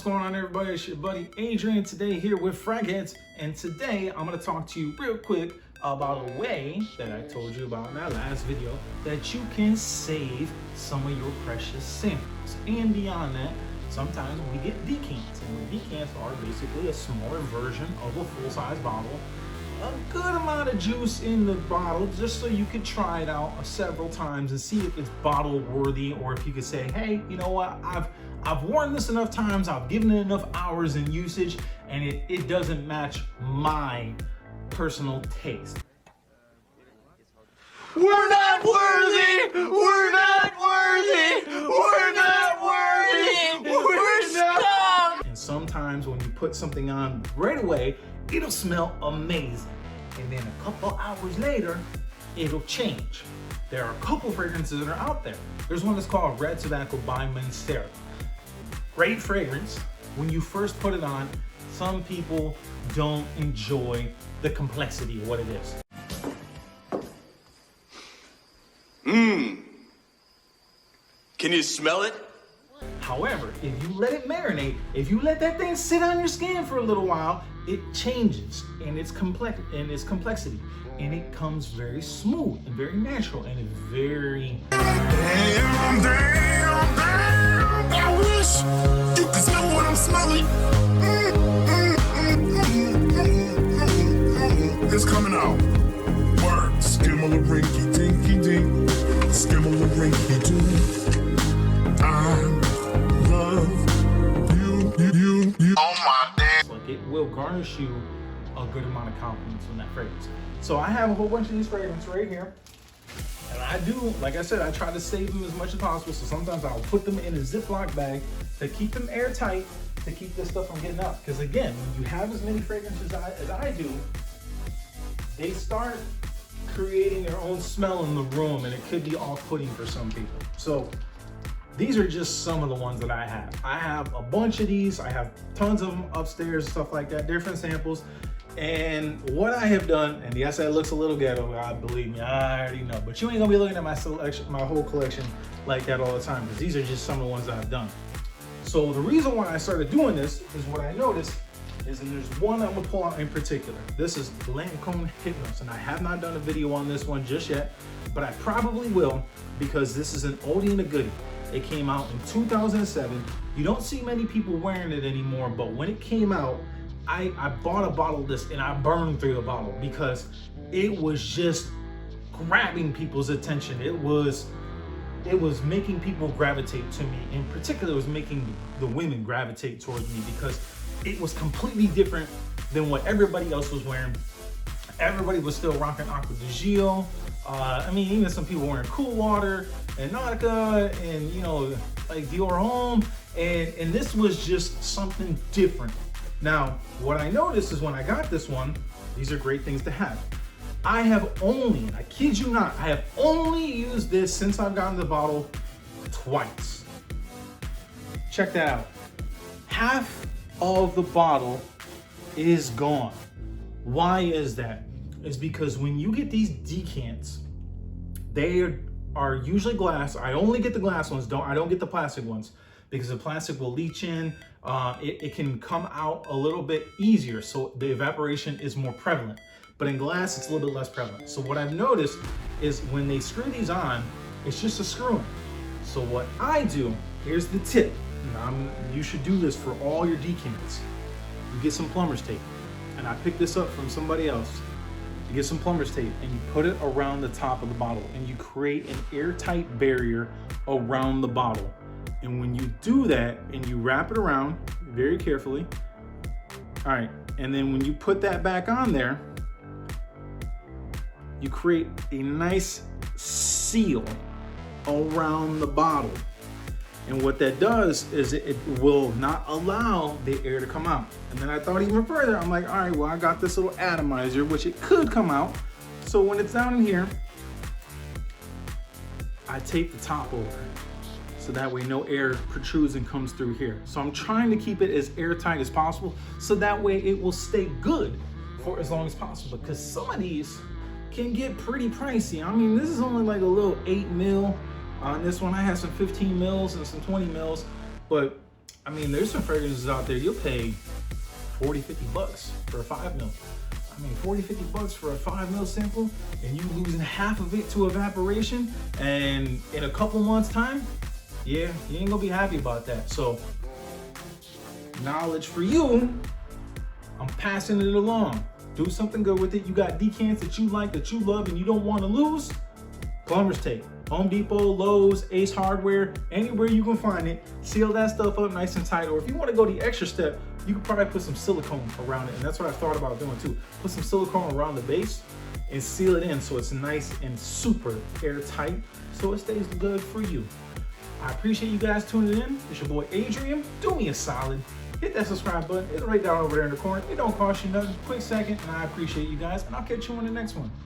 going on, everybody? It's your buddy Adrian today here with Fragheads, and today I'm going to talk to you real quick about a way that I told you about in that last video that you can save some of your precious samples. And beyond that, sometimes we get decants, and the decants are basically a smaller version of a full-size bottle. A good amount of juice in the bottle just so you could try it out several times and see if it's bottle worthy, or if you could say, hey, you know what, I've worn this enough times, I've given it enough hours in usage, and it doesn't match my personal taste. We're not worthy! We're not worthy! We're not worthy! We're stuck! And sometimes when you put something on right away, it'll smell amazing. And then a couple hours later, it'll change. There are a couple fragrances that are out there. There's one that's called Red Tobacco by Mancera. Great fragrance. When you first put it on, some people don't enjoy the complexity of what it is. Can you smell it? However, if you let it marinate, if you let that thing sit on your skin for a little while, it changes in its complexity, and it comes very smooth and very natural and it's very. Damn, I wish you could smell what I'm smelling. It's coming out. Word, skimmel-a-rinky dinky dink, skimmel-a-rinky dink. I love you. Oh my damn. Like, it will garnish you a good amount of compliments from that fragrance. So I have a whole bunch of these fragrances right here. And I do, like I said, I try to save them as much as possible. So sometimes I'll put them in a Ziploc bag to keep them airtight, to keep this stuff from getting out. Because again, when you have as many fragrances as I do, they start creating their own smell in the room, and it could be off-putting for some people. So these are just some of the ones that I have. I have a bunch of these. I have tons of them upstairs and stuff like that, different samples. And what I have done, and yes, that looks a little ghetto, God, believe me, I already know, but you ain't gonna be looking at my selection, my whole collection like that all the time, because these are just some of the ones that I've done. So the reason why I started doing this is what I noticed is, and there's one I'm gonna pull out in particular. This is Lancôme Hypnos, and I have not done a video on this one just yet, but I probably will, because this is an oldie and a goodie. It came out in 2007. You don't see many people wearing it anymore, but when it came out, I bought a bottle of this and I burned through the bottle because it was just grabbing people's attention. It was making people gravitate to me. In particular, it was making the women gravitate towards me because it was completely different than what everybody else was wearing. Everybody was still rocking Aqua di Gio. I mean, even some people wearing Cool Water and Nautica and, you know, like Dior Homme. And this was just something different. Now, what I noticed is when I got this one, these are great things to have. I have only, I kid you not, I have only used this since I've gotten the bottle twice. Check that out. Half of the bottle is gone. Why is that? It's because when you get these decants, they are usually glass. I only get the glass ones. I don't get the plastic ones because the plastic will leach in. It can come out a little bit easier, so the evaporation is more prevalent. But in glass, it's a little bit less prevalent. So what I've noticed is when they screw these on, it's just a screw-in. So what I do, here's the tip. You should do this for all your decants. You get some plumber's tape, and I picked this up from somebody else. You get some plumber's tape and you put it around the top of the bottle, and you create an airtight barrier around the bottle. And when you do that and you wrap it around very carefully, all right, and then when you put that back on there, you create a nice seal around the bottle. And what that does is it will not allow the air to come out. And then I thought even further, I'm like, all right, well, I got this little atomizer, which it could come out. So when it's down in here, I tape the top over, so that way no air protrudes and comes through here. So I'm trying to keep it as airtight as possible, so that way it will stay good for as long as possible, because some of these can get pretty pricey. I mean, this is only like a little 8 mil. On this one, I have some 15 mils and some 20 mils, but I mean, there's some fragrances out there you'll pay 40, 50 bucks for a 5 mil. I mean, 40, 50 bucks for a 5 mil sample, and you losing half of it to evaporation, and in a couple months time, yeah, you ain't gonna be happy about that. So, knowledge for you, I'm passing it along. Do something good with it. You got decants that you like, that you love, and you don't want to lose. Plumber's tape. Home Depot, Lowe's, Ace Hardware, anywhere you can find it. Seal that stuff up nice and tight. Or if you want to go the extra step, you could probably put some silicone around it. And that's what I thought about doing too. Put some silicone around the base and seal it in so it's nice and super airtight so it stays good for you. I appreciate you guys tuning in. It's your boy Adrian. Do me a solid. Hit that subscribe button. It's right down over there in the corner. It don't cost you nothing. Quick second, and I appreciate you guys. And I'll catch you on the next one.